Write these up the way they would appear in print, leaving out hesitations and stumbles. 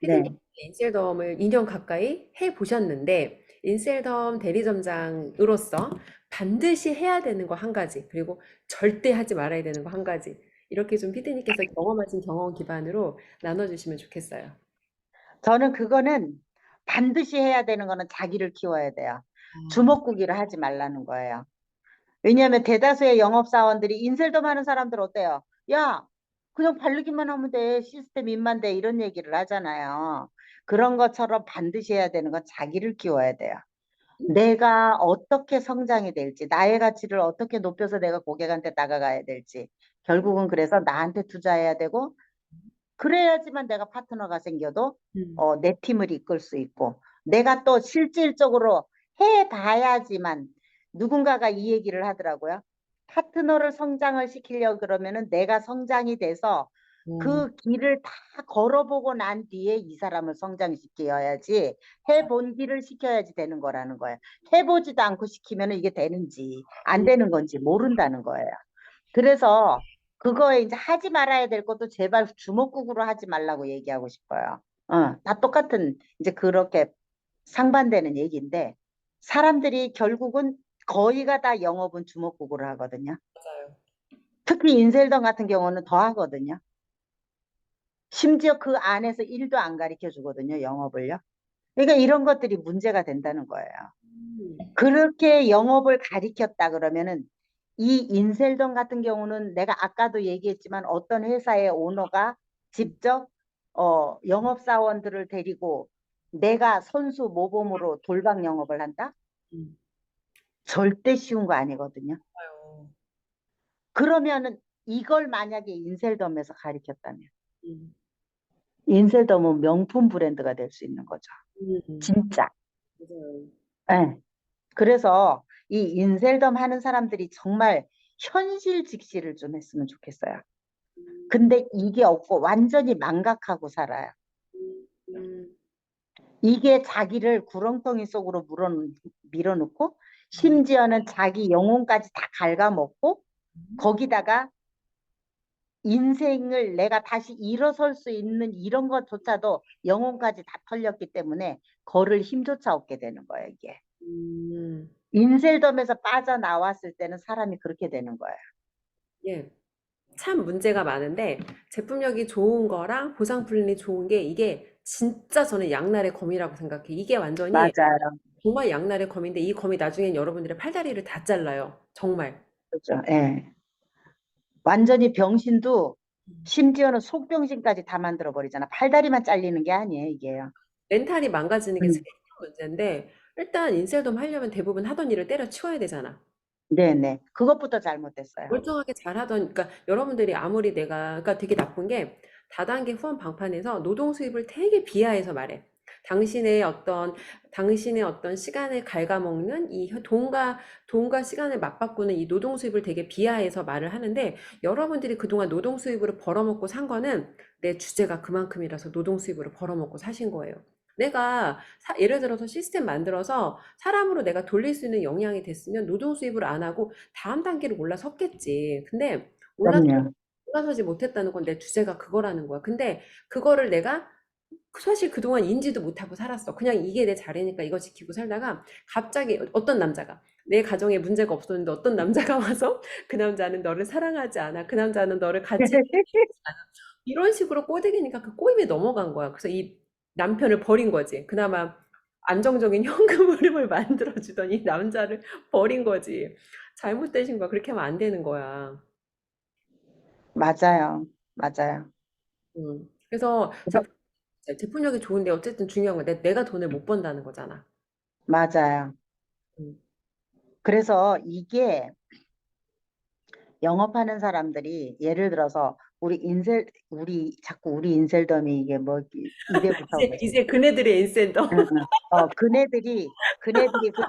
피디님 네. 인셀덤을 2년 가까이 해 보셨는데 인셀덤 대리점장으로서 반드시 해야 되는 거 한 가지 그리고 절대 하지 말아야 되는 거 한 가지 이렇게 좀 피디님께서 경험하신 경험 기반으로 나눠주시면 좋겠어요. 저는 그거는 반드시 해야 되는 거는 자기를 키워야 돼요. 주먹구기를 하지 말라는 거예요. 왜냐하면 대다수의 영업사원들이 인셀덤 하는 사람들 어때요? 야, 그냥 바르기만 하면 돼. 시스템 입만 돼. 이런 얘기를 하잖아요. 그런 것처럼 반드시 해야 되는 건 자기를 키워야 돼요. 내가 어떻게 성장이 될지, 나의 가치를 어떻게 높여서 내가 고객한테 다가가야 될지. 결국은 그래서 나한테 투자해야 되고, 그래야지만 내가 파트너가 생겨도 음. 내 팀을 이끌 수 있고, 내가 또 실질적으로 해봐야지만 누군가가 이 얘기를 하더라고요. 파트너를 성장을 시키려고 그러면은 내가 성장이 돼서 음, 그 길을 다 걸어보고 난 뒤에 이 사람을 성장시켜야지, 해본 길을 시켜야지 되는 거라는 거예요. 해보지도 않고 시키면 이게 되는지 안 음, 되는 건지 모른다는 거예요. 그래서 그거에 이제 하지 말아야 될 것도 제발 주먹국으로 하지 말라고 얘기하고 싶어요. 다 똑같은 이제 그렇게 상반되는 얘기인데 사람들이 결국은 거의가 다 영업은 주먹국으로 하거든요. 맞아요. 특히 인셀덤 같은 경우는 더 하거든요. 심지어 그 안에서 일도 안 가르쳐 주거든요, 영업을요. 그러니까 이런 것들이 문제가 된다는 거예요. 음, 그렇게 영업을 가리켰다 그러면은 이 인셀덤 같은 경우는 내가 아까도 얘기했지만 어떤 회사의 오너가 직접 영업사원들을 데리고 내가 선수 모범으로 돌박 영업을 한다? 음, 절대 쉬운 거 아니거든요. 맞아요. 그러면은 이걸 만약에 인셀덤에서 가리켰다면 음, 인셀덤은 명품 브랜드가 될 수 있는 거죠. 진짜. 맞아요. 예. 그래서 이 인셀덤 하는 사람들이 정말 현실 직시를 좀 했으면 좋겠어요. 음, 근데 이게 없고 완전히 망각하고 살아요. 음, 음, 이게 자기를 구렁텅이 속으로 밀어넣고 음, 심지어는 자기 영혼까지 다 갉아먹고 거기다가 인생을 내가 다시 일어설 수 있는 이런 것조차도 영혼까지 다 털렸기 때문에 걸을 힘조차 없게 되는 거예요, 이게. 음. 인셀덤에서 빠져나왔을 때는 사람이 그렇게 되는 거예요. 예. 참 문제가 많은데 제품력이 좋은 거랑 보상 플랜이 좋은 게 이게 진짜 저는 양날의 검이라고 생각해. 이게 완전히 맞아요. 정말 양날의 검인데 이 검이 나중엔 여러분들의 팔다리를 다 잘라요. 정말. 그렇죠. 예. 완전히 병신도 심지어는 속병신까지 다 만들어 버리잖아. 팔다리만 잘리는 게 아니에요, 이게요. 멘탈이 망가지는 게 제일 음. 큰 문제인데 일단 인셀덤 하려면 대부분 하던 일을 때려치워야 되잖아. 네네. 그것부터 잘못됐어요. 멀쩡하게 잘하던 그러니까 여러분들이 아무리 내가 그러니까 되게 나쁜 게 다단계 후원 방판에서 노동 수입을 되게 비하해서 말해. 당신의 어떤 당신의 어떤 시간을 갉아먹는 이 돈과 시간을 맞바꾸는 이 노동 수입을 되게 비하해서 말을 하는데 여러분들이 그동안 노동 수입으로 벌어먹고 산 거는 내 주제가 그만큼이라서 노동 수입으로 벌어먹고 사신 거예요. 내가 예를 들어서 시스템 만들어서 사람으로 내가 돌릴 수 있는 역량이 됐으면 노동 수입을 안 하고 다음 단계로 올라섰겠지. 근데 그럼요. 올라서지 못했다는 건 내 주제가 그거라는 거야. 근데 그거를 내가 사실 그동안 인지도 못하고 살았어. 그냥 이게 내 자리니까 이거 지키고 살다가 갑자기 어떤 남자가 내 가정에 문제가 없었는데 어떤 남자가 와서 그 남자는 너를 사랑하지 않아. 그 남자는 너를 같이 이런 식으로 꼬드기니까 그 꼬임에 넘어간 거야. 그래서 이 남편을 버린 거지. 그나마 안정적인 현금 흐름을 만들어주던 이 남자를 버린 거지. 잘못되신 거야. 그렇게 하면 안 되는 거야. 맞아요. 맞아요. 그래서 제품력이 좋은데 어쨌든 중요한 건 내가 돈을 못 번다는 거잖아. 맞아요. 음, 그래서 이게 영업하는 사람들이 예를 들어서 우리 자꾸 우리 인셀덤이 이게 뭐 입에 붙어고 이제 그네들의 인센더. 응, 응. 그네들이 그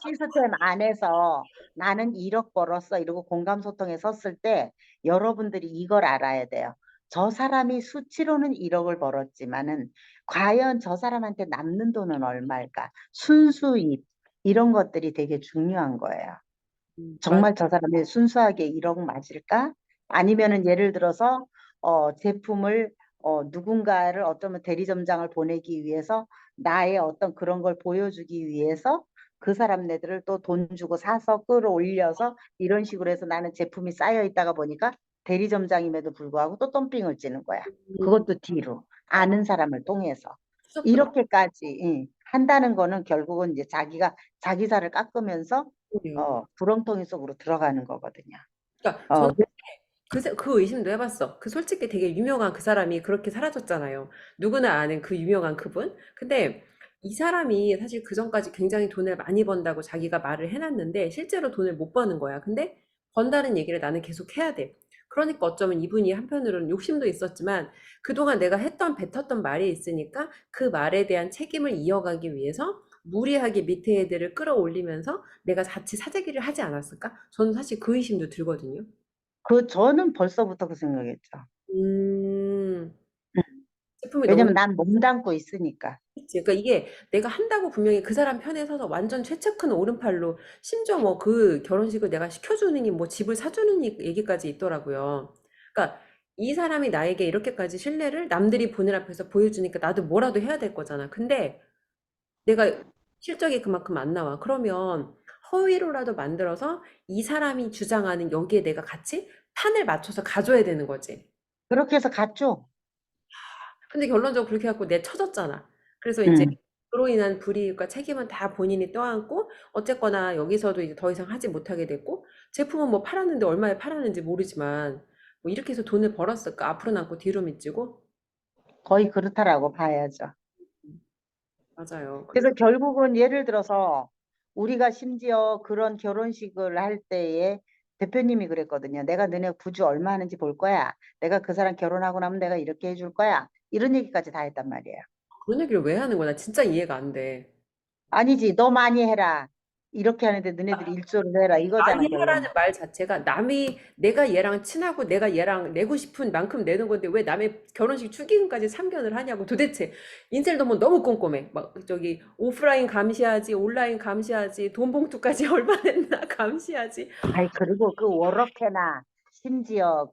시스템 안에서 나는 1억 벌었어 이러고 공감 소통에 섰을 때 여러분들이 이걸 알아야 돼요. 저 사람이 수치로는 1억을 벌었지만은 과연 저 사람한테 남는 돈은 얼마일까? 순수입 이런 것들이 되게 중요한 거예요. 맞아. 정말 저 사람이 순수하게 1억 맞을까? 아니면은 예를 들어서 제품을 누군가를 어쩌면 대리점장을 보내기 위해서 나의 어떤 그런 걸 보여주기 위해서 그 사람네들을 또 돈 주고 사서 끌어올려서 이런 식으로 해서 나는 제품이 쌓여 있다가 보니까 대리점장임에도 불구하고 또 덤핑을 찌는 거야. 음, 그것도 뒤로 아는 사람을 통해서 추적도 이렇게까지 한다는 거는 결국은 이제 자기가 자기 살을 깎으면서 나쁘네요. 구렁텅이 속으로 들어가는 거거든요. 그러니까 저는 어, 그 의심도 해봤어. 그 솔직히 되게 유명한 그 사람이 그렇게 사라졌잖아요. 누구나 아는 그 유명한 그분. 근데 이 사람이 사실 그 전까지 굉장히 돈을 많이 번다고 자기가 말을 해놨는데 실제로 돈을 못 버는 거야. 근데 번다는 얘기를 나는 계속 해야 돼. 그러니까 어쩌면 이분이 한편으로는 욕심도 있었지만 그동안 내가 했던 뱉었던 말이 있으니까 그 말에 대한 책임을 이어가기 위해서 무리하게 밑에 애들을 끌어올리면서 내가 자칫 사재기를 하지 않았을까? 저는 사실 그 의심도 들거든요. 저는 벌써부터 그 생각했죠. 음. 음. 제품이 너무 왜냐면 난 몸담고 있으니까. 좋지. 그러니까 이게 내가 한다고 분명히 그 사람 편에 서서 완전 최측근 오른팔로 심지어 뭐 그 결혼식을 내가 시켜주느니 뭐 집을 사주느니 얘기까지 있더라고요. 그러니까 이 사람이 나에게 이렇게까지 신뢰를 남들이 보는 앞에서 보여주니까 나도 뭐라도 해야 될 거잖아. 근데 내가 실적이 그만큼 안 나와. 그러면 허위로라도 만들어서 이 사람이 주장하는 여기에 내가 같이 판을 맞춰서 가져야 되는 거지. 그렇게 해서 갔죠. 근데 결론적으로 그렇게 해갖고 내 쳐졌잖아. 그래서 이제 음. 그로 인한 불이익과 책임은 다 본인이 떠안고 어쨌거나 여기서도 이제 더 이상 하지 못하게 됐고 제품은 뭐 팔았는데 얼마에 팔았는지 모르지만 뭐 이렇게 해서 돈을 벌었을까? 앞으로 남고 뒤로 미치고? 거의 그렇다라고 봐야죠. 맞아요. 그래서 그래서 결국은 예를 들어서 우리가 심지어 그런 결혼식을 할 때에 대표님이 그랬거든요. 내가 너네 부주 얼마 하는지 볼 거야. 내가 그 사람 결혼하고 나면 내가 이렇게 해줄 거야. 이런 얘기까지 다 했단 말이에요. 그런 얘기를 왜 하는 거야? 나 진짜 이해가 안 돼. 아니지, 너 많이 해라. 이렇게 하는데 너네들이 일조를 해라. 이거잖아, 많이 결론은. 하라는 말 자체가 남이 내가 얘랑 친하고 내가 얘랑 내고 싶은 만큼 내는 건데 왜 남의 결혼식 축의금까지 참견을 하냐고 도대체 인생 너무 너무 꼼꼼해. 막 저기 오프라인 감시하지 온라인 감시하지 돈 봉투까지 얼마 냈나 감시하지. 아이, 그리고 그 워럭해나 심지어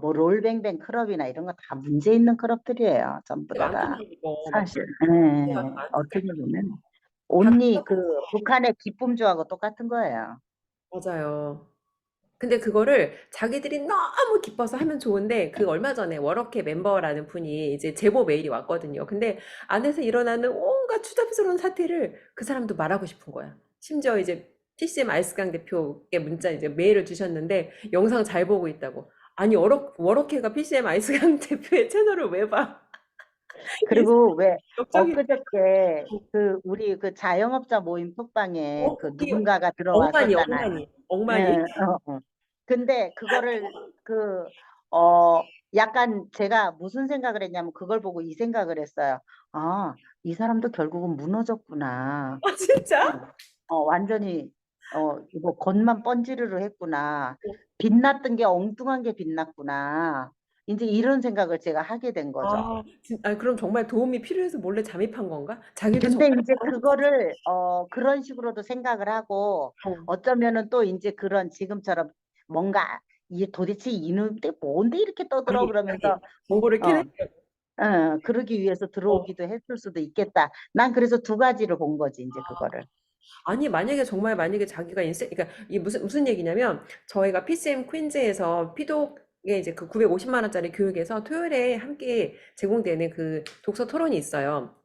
뭐 롤뱅뱅 클럽이나 이런 거 다 문제 있는 클럽들이에요. 전부 되게 다가. 많더라고. 막 사실. 문제가 어떻게 많던데 보면 다 온리 그 북한의 기쁨주하고 똑같은 거예요. 맞아요. 근데 그거를 자기들이 너무 기뻐서 하면 좋은데 그 얼마 전에 워럭해 멤버라는 분이 이제 제보 메일이 왔거든요. 근데 안에서 일어나는 온갖 추잡스러운 사태를 그 사람도 말하고 싶은 거야. 심지어 이제 PCM 아이스강 대표께 문자 이제 메일을 주셨는데 영상 잘 보고 있다고. 아니 워럭해가 PCM 아이스강 대표의 채널을 왜 봐? 이 그리고 왜 역적이 엊그저께 그 우리 그 자영업자 모임 톡방에 그 이 누군가가 엉만이 들어왔었잖아요. 엉만이 엉만이. 예, 근데 그거를 어, 약간 제가 무슨 생각을 했냐면 그걸 보고 이 생각을 했어요. 아, 이 사람도 결국은 무너졌구나. 아 진짜? 완전히, 이거 겉만 번지르르 했구나. 빛났던 게 엉뚱한 게 빛났구나. 이제 이런 생각을 제가 하게 된 거죠. 그럼 정말 도움이 필요해서 몰래 잠입한 건가? 자기도 근데 정말 이제 그거를 그런 식으로도 생각을 하고 어쩌면은 또 이제 그런 지금처럼 뭔가 이게 도대체 이놈들 뭔데 이렇게 떠들어 아니, 그러면서 정보를 어, 캐내려고. 그러기 위해서 어, 들어오기도 했을 수도 있겠다. 난 그래서 두 가지를 본 거지 이제 그거를. 아니, 만약에 자기가 그러니까 이게 무슨 얘기냐면, 저희가 PCM 퀸즈에서 피독에 이제 그 950만 원짜리 교육에서 토요일에 함께 제공되는 그 독서 토론이 있어요.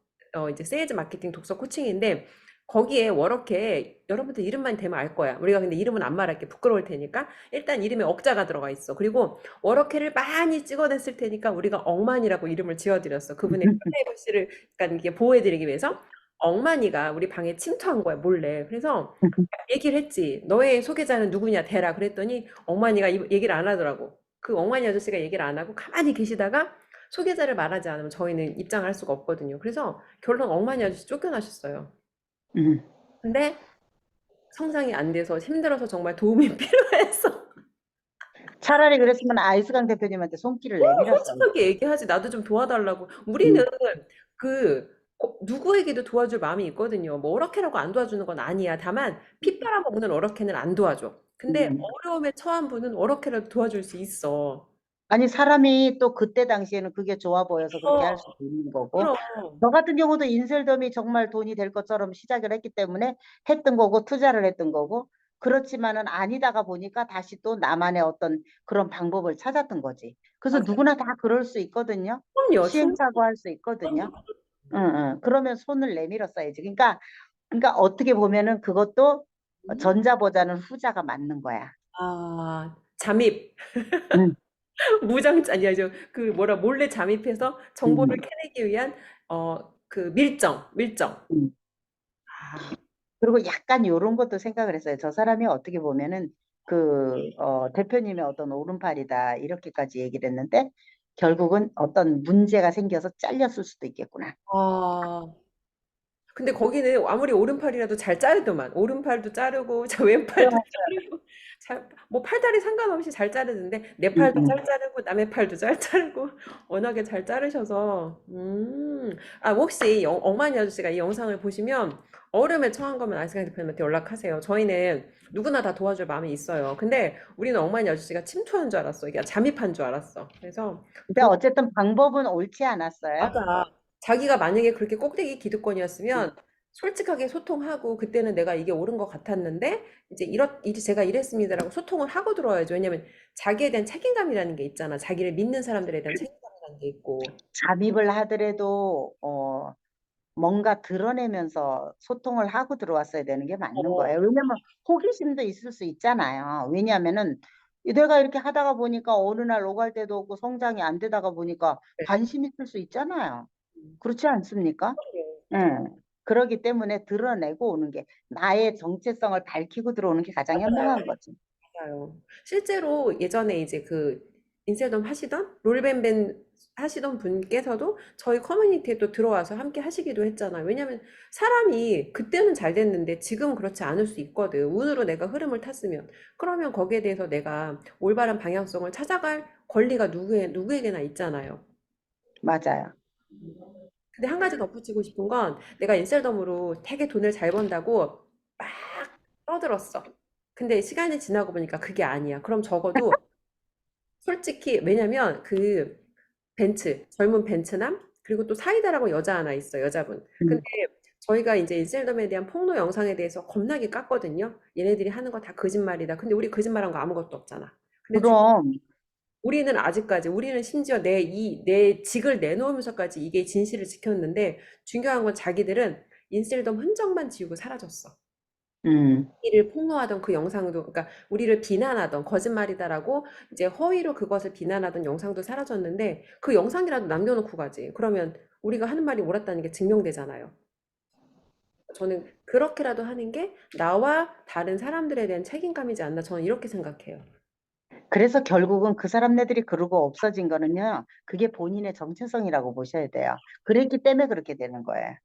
이제 세일즈 마케팅 독서 코칭인데, 거기에 워럭해 여러분들 이름만 대면 알 거야. 우리가 근데 이름은 안 말할게. 부끄러울 테니까. 일단 이름에 억자가 들어가 있어. 그리고 워럭해를 많이 찍어냈을 테니까 우리가 억만이라고 이름을 지어드렸어. 그분의 프라이버시를 약간 이게 보호해드리기 위해서. 억만이가 우리 방에 침투한 거야, 몰래. 그래서 얘기를 했지. 너의 소개자는 누구냐, 대라. 그랬더니 억만이가 얘기를 안 하더라고. 그 억만이 아저씨가 얘기를 안 하고 가만히 계시다가 소개자를 말하지 않으면 저희는 입장을 할 수가 없거든요. 그래서 결론 억만이 아저씨 쫓겨나셨어요. 음. 근데 성장이 안 돼서 힘들어서 정말 도움이 필요해서 차라리 그랬으면 아이스강 대표님한테 손길을 내밀었어요. 솔직하게 얘기하지. 나도 좀 도와달라고. 우리는 음. 누구에게도 도와줄 마음이 있거든요. 뭐 어렵게라고 안 도와주는 건 아니야. 다만 피 빨아먹는 어렵게는 안 도와줘. 근데 음. 어려움에 처한 분은 어렵게라도 도와줄 수 있어. 아니, 사람이 또 그때 당시에는 그게 좋아 보여서 그렇게 할 수도 어, 있는 거고, 그럼. 저 같은 경우도 인셀덤이 정말 돈이 될 것처럼 시작을 했기 때문에 했던 거고, 투자를 했던 거고, 그렇지만은 아니다가 보니까 다시 또 나만의 어떤 그런 방법을 찾았던 거지. 그래서 맞아요. 누구나 다 그럴 수 있거든요. 그럼요. 시행착오할 수 있거든요. 응, 응. 그러면 손을 내밀었어야지. 그러니까 어떻게 보면은 그것도 충분히. 전자보다는 후자가 맞는 거야. 아, 잠입. 응, 아니야, 그 뭐라, 몰래 잠입해서 정보를 응, 캐내기 위한, 그 밀정. 응. 아, 그리고 약간 요런 것도 생각을 했어요. 저 사람이 어떻게 보면은 대표님의 어떤 오른팔이다. 이렇게까지 얘기를 했는데 결국은 어떤 문제가 생겨서 잘렸을 수도 있겠구나. 아. 근데 거기는 아무리 오른팔이라도 잘 자르더만. 오른팔도 자르고, 저 왼팔도 자르고, 뭐 팔다리 상관없이 잘 자르는데, 내 응, 팔도 응. 잘 자르고, 남의 팔도 잘 자르고, 워낙에 잘 자르셔서, 아, 혹시 억만이 아저씨가 이 영상을 보시면, 어려움에 처한 거면 아이스카이 대표님한테 연락하세요. 저희는 누구나 다 도와줄 마음이 있어요. 근데 우리는 억만이 아저씨가 침투한 줄 알았어. 이게 잠입한 줄 알았어. 그래서 근데 어쨌든 방법은 옳지 않았어요. 맞아. 자기가 만약에 그렇게 꼭대기 응. 기득권이었으면 솔직하게 소통하고 그때는 내가 이게 옳은 것 같았는데 이제 제가 이랬습니다라고 소통을 하고 들어와야죠. 왜냐면 자기에 대한 책임감이라는 게 있잖아. 자기를 믿는 사람들에 대한 책임감이라는 게 있고. 잠입을 하더라도 뭔가 드러내면서 소통을 하고 들어왔어야 되는 게 맞는 어, 거예요. 왜냐면 호기심도 있을 수 있잖아요. 왜냐면은 내가 이렇게 하다가 보니까 어느 날 오갈 데도 없고 성장이 안 되다가 보니까 네. 관심 있을 수 있잖아요. 음, 그렇지 않습니까? 예. 그러기 때문에 드러내고 오는 게 나의 정체성을 밝히고 들어오는 게 가장 현명한 거지. 맞아요. 실제로 예전에 이제 그 인셀덤 하시던 롤밴밴 하시던 분께서도 저희 커뮤니티에 또 들어와서 함께 하시기도 했잖아요. 왜냐면 사람이 그때는 잘 됐는데 지금은 그렇지 않을 수 있거든. 운으로 내가 흐름을 탔으면. 그러면 거기에 대해서 내가 올바른 방향성을 찾아갈 권리가 누구에게나 있잖아요. 맞아요. 근데 한 가지 덧붙이고 싶은 건 내가 인셀덤으로 되게 돈을 잘 번다고 막 떠들었어. 근데 시간이 지나고 보니까 그게 아니야. 그럼 적어도 솔직히 왜냐면 그 젊은 벤츠남 그리고 또 사이다라고 여자 하나 있어 여자분. 근데 음. 저희가 이제 인셀덤에 대한 폭로 영상에 대해서 겁나게 깠거든요. 얘네들이 하는 거 다 거짓말이다. 근데 우리 거짓말한 거 아무것도 없잖아. 근데 그럼 우리는 아직까지 우리는 심지어 내 직을 내놓으면서까지 이게 진실을 지켰는데 중요한 건 자기들은 인셀덤 흔적만 지우고 사라졌어. 음. 우리를 폭로하던 그 영상도, 그러니까 우리를 비난하던 거짓말이다라고 이제 허위로 그것을 비난하던 영상도 사라졌는데 그 영상이라도 남겨놓고 가지. 그러면 우리가 하는 말이 옳았다는 게 증명되잖아요. 저는 그렇게라도 하는 게 나와 다른 사람들에 대한 책임감이지 않나 저는 이렇게 생각해요. 그래서 결국은 그 사람네들이 그러고 없어진 거는요, 그게 본인의 정체성이라고 보셔야 돼요. 그랬기 때문에 그렇게 되는 거예요.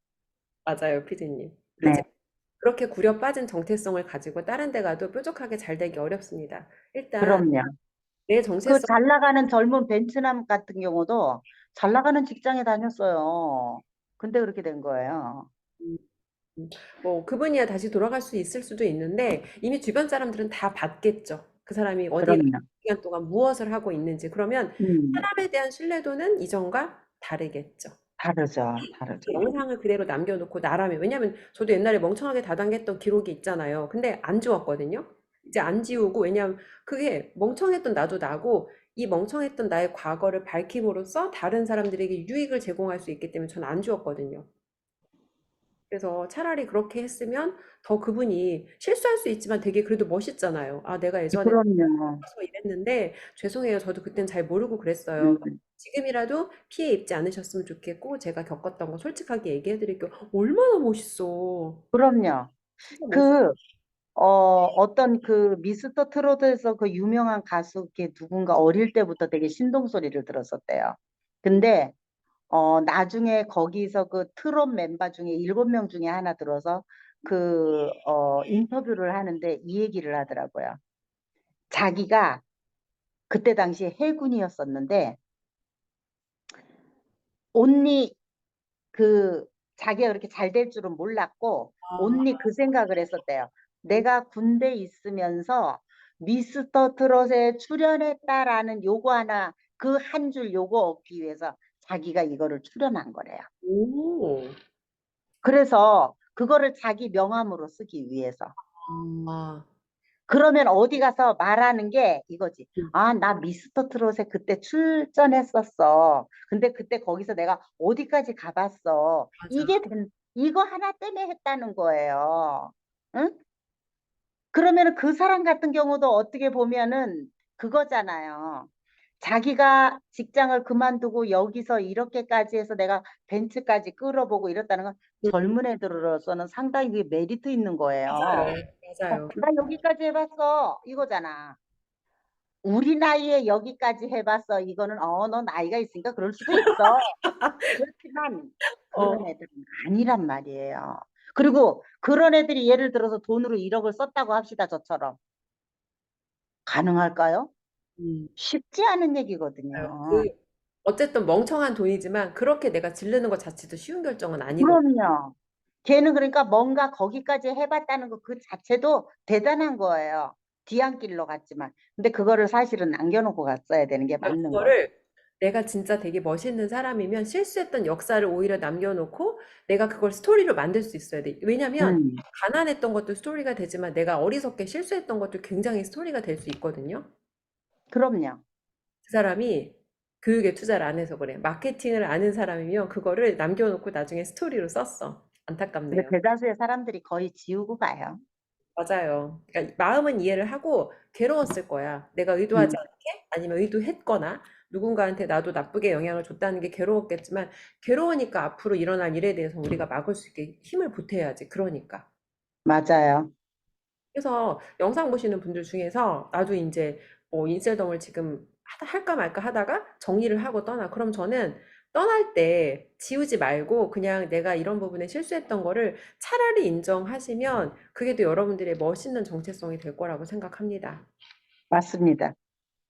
맞아요, 피디님. 네, 그렇지. 그렇게 구려 빠진 정체성을 가지고 다른 데 가도 뾰족하게 잘 되기 어렵습니다. 일단 그럼요. 내 그 정체성, 잘 나가는 젊은 벤츠남 같은 경우도 잘 나가는 직장에 다녔어요. 근데 그렇게 된 거예요. 뭐 그분이야 다시 돌아갈 수 있을 수도 있는데 이미 주변 사람들은 다 봤겠죠. 그 사람이 어디에 그럼요. 기간 동안 무엇을 하고 있는지. 그러면 음, 사람에 대한 신뢰도는 이전과 다르겠죠. 다르죠, 다르죠. 영상을 그대로 남겨놓고 나라면 왜냐면 저도 옛날에 멍청하게 다단계했던 기록이 있잖아요. 근데 안 지웠거든요. 이제 안 지우고 왜냐면 그게 멍청했던 나도 나고 이 멍청했던 나의 과거를 밝힘으로써 다른 사람들에게 유익을 제공할 수 있기 때문에 저는 안 지웠거든요. 그래서 차라리 그렇게 했으면 더 그분이 실수할 수 있지만 되게 그래도 멋있잖아요. 아, 내가 예전에 그럼요. 이랬는데 죄송해요. 저도 그땐 잘 모르고 그랬어요. 음, 지금이라도 피해 입지 않으셨으면 좋겠고 제가 겪었던 거 솔직하게 얘기해 드릴게요. 얼마나 멋있어. 그럼요. 진짜 멋있어. 그, 어떤 그 미스터 트롯에서 그 유명한 가수 누군가 어릴 때부터 되게 신동 소리를 들었었대요. 근데 나중에 거기서 그 트롯 멤버 중에 7명 중에 하나 들어서 인터뷰를 하는데 이 얘기를 하더라고요. 자기가 그때 당시에 해군이었었는데, 온리 그, 자기가 그렇게 잘 될 줄은 몰랐고, 온리 그 생각을 했었대요. 내가 군대 있으면서 미스터 트롯에 출연했다라는 요거 하나 그 한 줄 요거 얻기 위해서 자기가 이거를 출연한 거래요. 오. 그래서 그거를 자기 명함으로 쓰기 위해서. 아. 그러면 어디 가서 말하는 게 이거지. 음. 아, 나 미스터 트롯에 그때 출전했었어. 근데 그때 거기서 내가 어디까지 가봤어. 맞아. 이거 하나 때문에 했다는 거예요. 응? 그러면은 그 사람 같은 경우도 어떻게 보면은 그거잖아요. 자기가 직장을 그만두고 여기서 이렇게까지 해서 내가 벤츠까지 끌어보고 이랬다는 건 음. 젊은 애들로서는 상당히 그게 메리트 있는 거예요. 맞아요. 맞아요. 나 여기까지 해봤어. 이거잖아. 우리 나이에 여기까지 해봤어. 이거는, 너 나이가 있으니까 그럴 수도 있어. 그렇지만 그런 어. 애들은 아니란 말이에요. 그리고 그런 애들이 예를 들어서 돈으로 1억을 썼다고 합시다. 저처럼. 가능할까요? 음. 쉽지 않은 맞아요. 얘기거든요. 어쨌든 멍청한 돈이지만 그렇게 내가 지르는 것 자체도 쉬운 결정은 아니거든. 그럼요. 걔는 그러니까 뭔가 거기까지 해봤다는 거 그 자체도 대단한 거예요. 뒤안길로 갔지만. 근데 그거를 사실은 남겨놓고 갔어야 되는 게 그러니까 맞는 거죠. 그거를 내가 진짜 되게 멋있는 사람이면 실수했던 역사를 오히려 남겨놓고 내가 그걸 스토리로 만들 수 있어야 돼. 왜냐면 음, 가난했던 것도 스토리가 되지만 내가 어리석게 실수했던 것도 굉장히 스토리가 될 수 있거든요. 그럼요. 그 사람이 교육에 투자를 안 해서 그래. 마케팅을 아는 사람이면 그거를 남겨놓고 나중에 스토리로 썼어. 근데 안타깝네요. 대다수의 사람들이 거의 지우고 가요. 맞아요. 그러니까 마음은 이해를 하고 괴로웠을 거야. 내가 의도하지 음, 않게 아니면 의도했거나 누군가한테 나도 나쁘게 영향을 줬다는 게 괴로웠겠지만 괴로우니까 앞으로 일어날 일에 대해서 우리가 막을 수 있게 힘을 보태야지. 그러니까. 맞아요. 그래서 영상 보시는 분들 중에서 나도 이제 뭐 인셀덤을 지금 할까 말까 하다가 정리를 하고 떠나. 그럼 저는 떠날 때 지우지 말고 그냥 내가 이런 부분에 실수했던 거를 차라리 인정하시면 그게 또 여러분들의 멋있는 정체성이 될 거라고 생각합니다. 맞습니다.